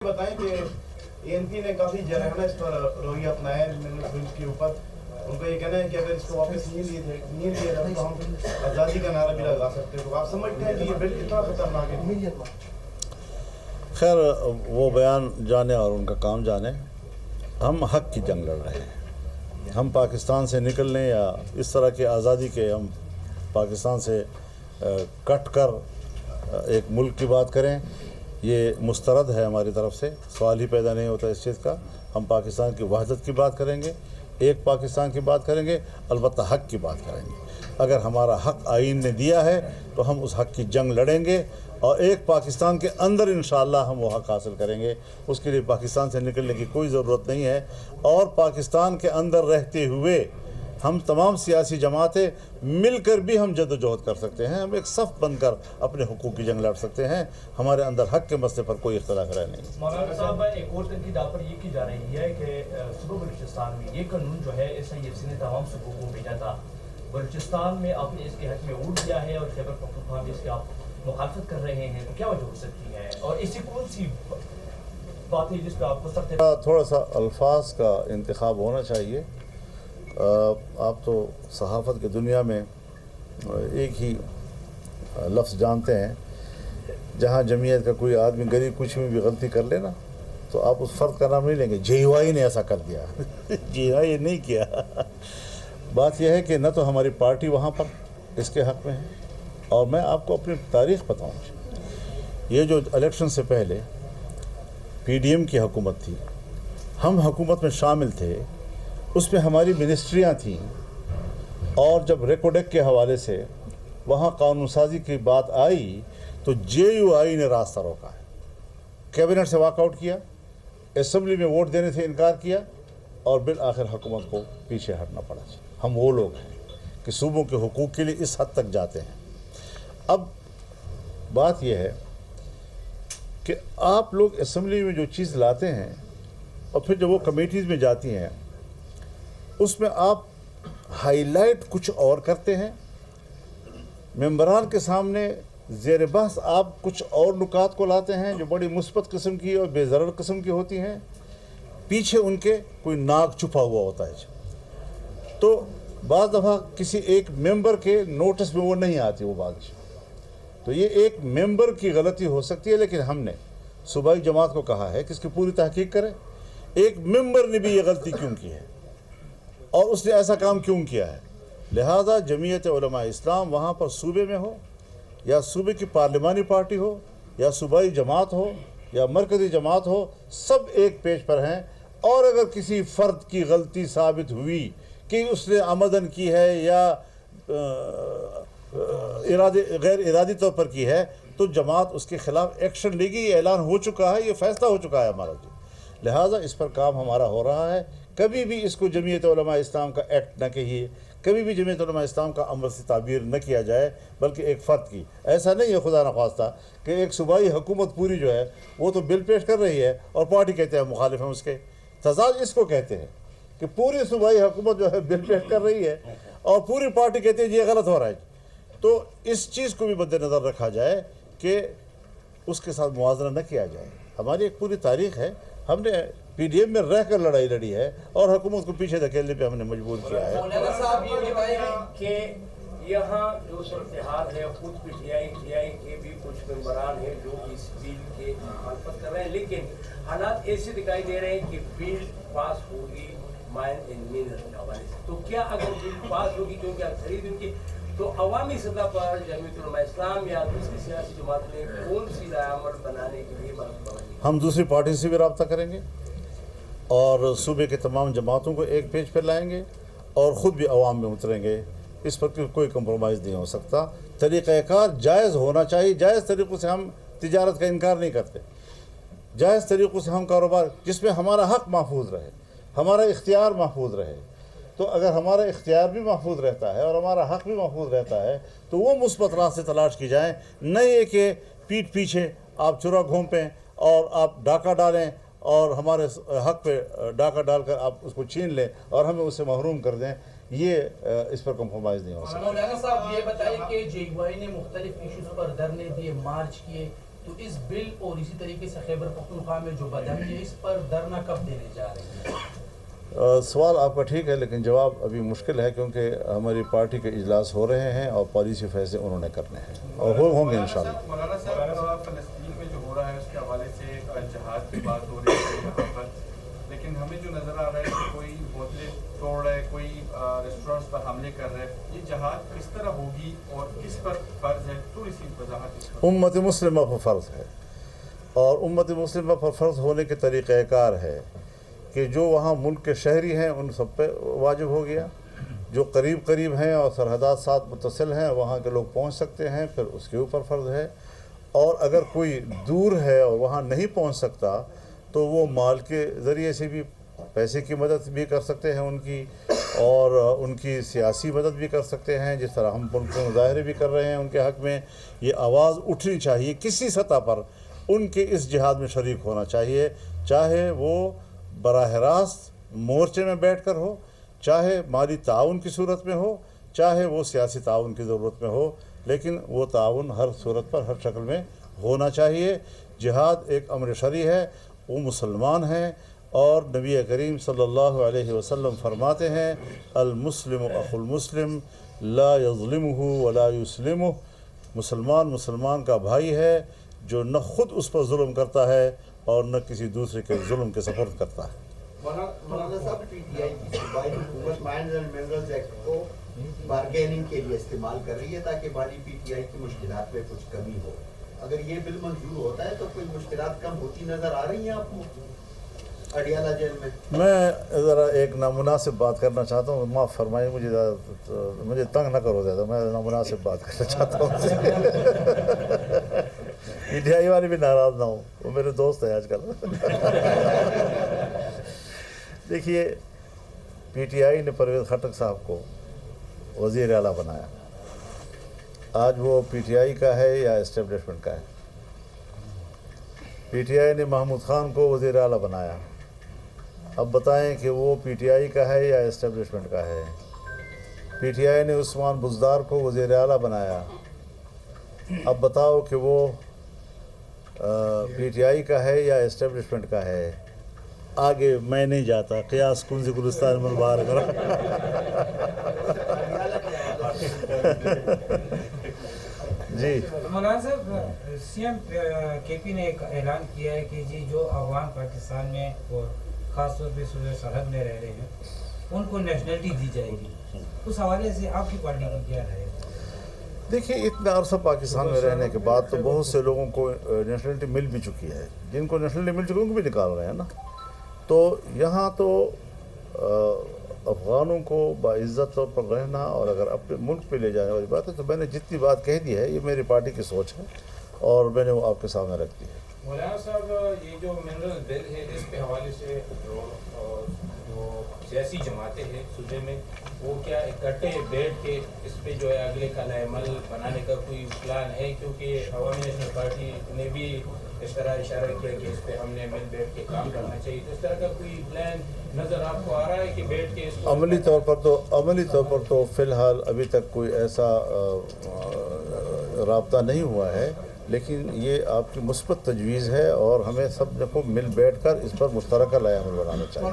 बताएं कि एएनपी ने काफी जरहाना इस पर रवैया अपनाया है बिल के ऊपर। उनका ये कहना है कि अगर इसको वापस नहीं लिया जाए तो हम आज़ादी का नारा भी लगा सकते हैं। तो आप समझते हैं कि ये बिल कितना खतरनाक है? खैर वो बयान जाने और उनका काम जाने। हम हक की जंग लड़ रहे हैं। हम पाकिस्तान से निकलने या इस तरह के आज़ादी के हम पाकिस्तान से कट कर एक मुल्क की बात करें, ये मुस्तरद है हमारी तरफ से। सवाल ही पैदा नहीं होता इस चीज़ का। हम पाकिस्तान की वहदत की बात करेंगे, एक पाकिस्तान की बात करेंगे, अलबत्ता हक़ की बात करेंगे। अगर हमारा हक़ आइन ने दिया है तो हम उस हक़ की जंग लड़ेंगे और एक पाकिस्तान के अंदर इंशाअल्लाह हम वो हक़ हासिल करेंगे। उसके लिए पाकिस्तान से निकलने की कोई ज़रूरत नहीं है। और पाकिस्तान के अंदर रहते हुए हम तमाम सियासी जमातें मिलकर भी हम जद्दोजहद कर सकते हैं। हम एक सफ़ बनकर अपने हुकूक की जंग लड़ सकते हैं। हमारे अंदर हक़ के मसले पर कोई इख्तिलाफ रह नहीं। मौलाना साहब, एक और तनकीद आप पर ये की जा रही है कि सूबा बलूचिस्तान में ये कानून जो है SIFC ने तमाम सूबों को भेजा था। बलूचिस्तान में आपने इसके हक़ में वोट दिया है और खैबर पख्तूनख्वा में इसके आप मुखालफत कर रहे हैं, तो क्या वजह हो सकती है और इससे कौन सी बात है जिस पर आपको सख्त थोड़ा सा अल्फाज का इंतखाब होना चाहिए। आप तो सहाफ़त की दुनिया में एक ही लफ्ज़ जानते हैं, जहाँ जमीयत का कोई आदमी गरीब कुछ में भी गलती कर लेना तो आप उस फ़र्द का नाम नहीं लेंगे JY ने ऐसा कर दिया। JY नहीं किया। बात यह है कि न तो हमारी पार्टी वहाँ पर इसके हक़ में है। और मैं आपको अपनी तारीख़ बताऊँ, ये जो इलेक्शन से पहले PDM की हुकूमत थी, हम हुकूमत में शामिल थे, उसमें हमारी मिनिस्ट्रियाँ थीं और जब रेकोडेक के हवाले से वहाँ कानून साजी की बात आई तो JUI ने रास्ता रोका है, कैबिनेट से वॉकआउट किया, असेंबली में वोट देने से इनकार किया और बिल आखिर हुकूमत को पीछे हटना पड़ा। हम वो लोग हैं कि सूबों के हुकूक के लिए इस हद तक जाते हैं। अब बात यह है कि आप लोग असेंबली में जो चीज़ लाते हैं और फिर जब वो कमेटीज़ में जाती हैं उसमें आप हाईलाइट कुछ और करते हैं, मेंबरान के सामने ज़ेर बहस आप कुछ और नुकात को लाते हैं जो बड़ी मुस्बत किस्म की और बेज़रर किस्म की होती हैं, पीछे उनके कोई नाक छुपा हुआ होता है। तो बाज़ दफ़ा किसी एक मेंबर के नोटिस में वो नहीं आती वो बात। तो ये एक मेंबर की गलती हो सकती है, लेकिन हमने सूबाई जमात को कहा है कि इसकी पूरी तहकीक करें। एक मेंबर ने भी ये गलती क्यों की है और उसने ऐसा काम क्यों किया है। लिहाजा जमीयत उलमा इस्लाम वहाँ पर सूबे में हो या सूबे की पार्लिमानी पार्टी हो या सूबाई जमात हो या मरकज़ी जमात हो, सब एक पेज पर हैं। और अगर किसी फ़र्द की गलती साबित हुई कि उसने आमदन की है या गैर इरादी तौर पर की है तो जमात उसके ख़िलाफ़ एक्शन लेगी। ये ऐलान हो चुका है, ये फ़ैसला हो चुका है हमारा। लिहाजा इस पर काम हमारा हो रहा है। कभी भी इसको जमीयत उलमा इस्लाम का एक्ट न कहिए, कभी भी जमीयत उलमा इस्लाम का अमल से ताबीर न किया जाए, बल्कि एक फ़र्द की। ऐसा नहीं है खुदा न ख्वास्ता कि एक सूबाई हुकूमत पूरी जो है वो तो बिल पेश कर रही है और पार्टी कहते हैं मुखालिफ हैं उसके। तजाज इसको कहते हैं कि पूरी सूबाई हुकूमत जो है बिल पेश कर रही है और पूरी पार्टी कहती है ये गलत हो रहा है। तो इस चीज़ को भी मद्देनज़र रखा जाए कि उसके साथ मुआवजा न किया जाए। हमारी एक पूरी तारीख़ है, हमने PDM में रह कर लड़ाई लड़ी है और हुकूमत को पीछे धकेलने पे हमने मजबूर किया है। मौलाना साहब, ये बताएं कि यहाँ जो सूरत-ए-हाल है, खुद PTI के भी कुछ मेंबरान हैं जो इस बिल के मुखालफत कर रहे हैं, लेकिन हालात ऐसे दिखाई दे रहे हैं कि बिल पास होगी माइन एंड मिनरल के हवाले से। तो क्या अगर बिल पास होगी, क्योंकि खरीद उनकी, तो अवामी सतह पर जमीयत उलमा इस्लाम या दूसरी सियासी जमात ने कौन सी राय बनाने के लिए बात? हम दूसरी पार्टी से भी रब्ता करेंगे और सूबे के तमाम जमातों को एक पेज पर लाएंगे और ख़ुद भी अवाम में उतरेंगे। इस पर कोई कंप्रोमाइज़ नहीं हो सकता। तरीक़ाकार जायज़ होना चाहिए। जायज़ तरीक़ों से हम तिजारत का इनकार नहीं करते। जायज़ तरीक़ों से हम कारोबार जिसमें हमारा हक़ महफूज रहे, हमारा इख्तियार महफूज रहे। तो अगर हमारा इख्तियार भी महफूज रहता है और हमारा हक़ भी महफूज रहता है तो वो मुस्बत रास्ते तलाश की जाएँ, न ये कि पीठ पीछे आप चुरा घोंपें और आप डाका डालें और हमारे हक़ पे डाका डालकर आप उसको छीन लें और हमें उससे महरूम कर दें। ये इस पर कंप्रोमाइज़ नहीं हो सकता। मौलाना साहब, ये बताइए कि JUI ने मुख्तलिफ इशूज़ पर धरने दिए, मार्च किए, تو اس بل اور اسی طریقے سے خیبر پختونخوا میں جو بدہمی ہے اس پر دھرنا کب دینے جا رہے ہیں؟ سوال آپ کا ٹھیک ہے، لیکن جواب ابھی مشکل ہے کیونکہ ہماری پارٹی کے اجلاس ہو رہے ہیں اور پالیسی فیصلے انہوں نے کرنے ہیں اور ہوں گے انشاءاللہ۔ مولانا صاحب، فلسطین میں جو ہو رہا ہے اس کے حوالے سے جہاد کی بات ہو رہی ہے یہاں پر، لیکن ہمیں جو نظر آ رہا ہے کہ کوئی بوتلیں توڑ رہا ہے، کوئی ریسٹورینٹس پر حملے کر رہا ہے، یہ جہاد کس طرح ہوگی اور کس پر فرض ہے؟ تھوڑی سی وضاحت اس پر۔ امت مسلمہ پر فرض ہے، اور امت مسلمہ پر فرض ہونے کے طریقہ کار ہے کہ جو وہاں ملک کے شہری ہیں ان سب پہ واجب ہو گیا، جو قریب ہیں اور سرحدات ساتھ متصل ہیں وہاں کے لوگ پہنچ سکتے ہیں، پھر اس کے اوپر فرض ہے، اور اگر کوئی دور ہے اور وہاں نہیں پہنچ سکتا تو وہ مال کے ذریعے سے بھی پیسے کی مدد بھی کر سکتے ہیں ان کی، اور ان کی سیاسی مدد بھی کر سکتے ہیں، جس طرح ہم ملک میں مظاہرے بھی کر رہے ہیں ان کے حق میں۔ یہ آواز اٹھنی چاہیے، کسی سطح پر ان کے اس جہاد میں شریک ہونا چاہیے، چاہے وہ براہ راست مورچے میں بیٹھ کر ہو، چاہے مالی تعاون کی صورت میں ہو، چاہے وہ سیاسی تعاون کی ضرورت میں ہو، لیکن وہ تعاون ہر صورت پر ہر شکل میں ہونا چاہیے۔ جہاد ایک امر شرعی ہے، وہ مسلمان ہیں، اور نبی کریم صلی اللہ علیہ وسلم فرماتے ہیں المسلم اخو المسلم لا یظلمہ ولا یسلمہ، مسلمان کا بھائی ہے جو نہ خود اس پر ظلم کرتا ہے اور نہ کسی دوسرے کے ظلم کے سپرد کرتا ہے۔ مولانا صاحب، پی ٹی آئی کی صوبائی حکومت مائنز اینڈ منرلز ایکٹ کو بارگیننگ کے لیے استعمال کر رہی ہے تاکہ مالی پی ٹی آئی کی مشکلات میں کچھ کمی ہو۔ اگر یہ بل منظور ہوتا ہے تو کوئی مشکلات کم ہوتی نظر آ رہی ہیں آپ کو اڈیالہ جیل میں؟ میں ذرا ایک نامناسب بات کرنا چاہتا ہوں، معاف فرمائیے مجھے تنگ نہ کرو زیادہ، میں نامناسب بات کرنا چاہتا ہوں پی ٹی آئی والے بھی ناراض نہ ہوں، وہ میرے دوست ہیں آج کل۔ دیکھیے، پی ٹی آئی نے پرویز خٹک صاحب کو وزیر اعلیٰ بنایا، آج وہ پی ٹی آئی کا ہے یا اسٹیبلشمنٹ کا ہے؟ پی ٹی آئی نے محمود خان کو وزیر اعلیٰ بنایا، اب بتائیں کہ وہ پی ٹی آئی کا ہے یا اسٹیبلشمنٹ کا ہے؟ پی ٹی آئی نے عثمان بزدار کو وزیر اعلیٰ بنایا، اب بتاؤ کہ وہ پی ٹی آئی کا ہے یا اسٹیبلشمنٹ کا ہے؟ آگے میں نہیں جاتا، قیاس کنز گلستان من باہر کرا۔ جی مولانا صاحب، سی ایم کے پی نے ایک اعلان کیا ہے کہ جی جو افغان پاکستان میں اور خاص طور پہ صوبہ سرحد میں رہ رہے ہیں ان کو نیشنلٹی دی جائے گی، اس حوالے سے آپ کی پارٹی کی کیا رائے ہے؟ دیکھیے، اتنا عرصہ پاکستان میں رہنے کے بعد تو بہت سے لوگوں کو نیشنلٹی مل بھی چکی ہے، جن کو نیشنلٹی مل چکی ان کو بھی نکال رہے ہیں نا۔ تو یہاں تو افغانوں کو باعزت طور پر رہنا اور اگر اپنے ملک پہ لے جانے والی بات ہے، تو میں نے جتنی بات کہہ دی ہے یہ میری پارٹی کی سوچ ہے اور میں نے وہ آپ کے سامنے رکھ دی ہے۔ مولانا صاحب، یہ جو منرل بل ہے اس کے حوالے سے جو سیاسی جماعتیں ہیں صوبے میں، وہ کیا اکٹھے بیٹھ کے اس پہ جو ہے اگلے کال عمل بنانے کا کوئی پلان ہے؟ کیونکہ عوامی نیشنل پارٹی نے بھی اس طرح اشارہ کیا کہ اس پہ ہم نے مل بیٹھ کے کام کرنا چاہیے، تو اس طرح کا کوئی پلان نظر آپ کو آ رہا ہے کہ بیٹھ کے اس کو عملی طور پر تو فی الحال ابھی تک کوئی ایسا رابطہ نہیں ہوا ہے، لیکن یہ آپ کی مثبت تجویز ہے اور ہمیں سب کو مل بیٹھ کر اس پر مشترکہ لائحہ عمل بنانا چاہیے۔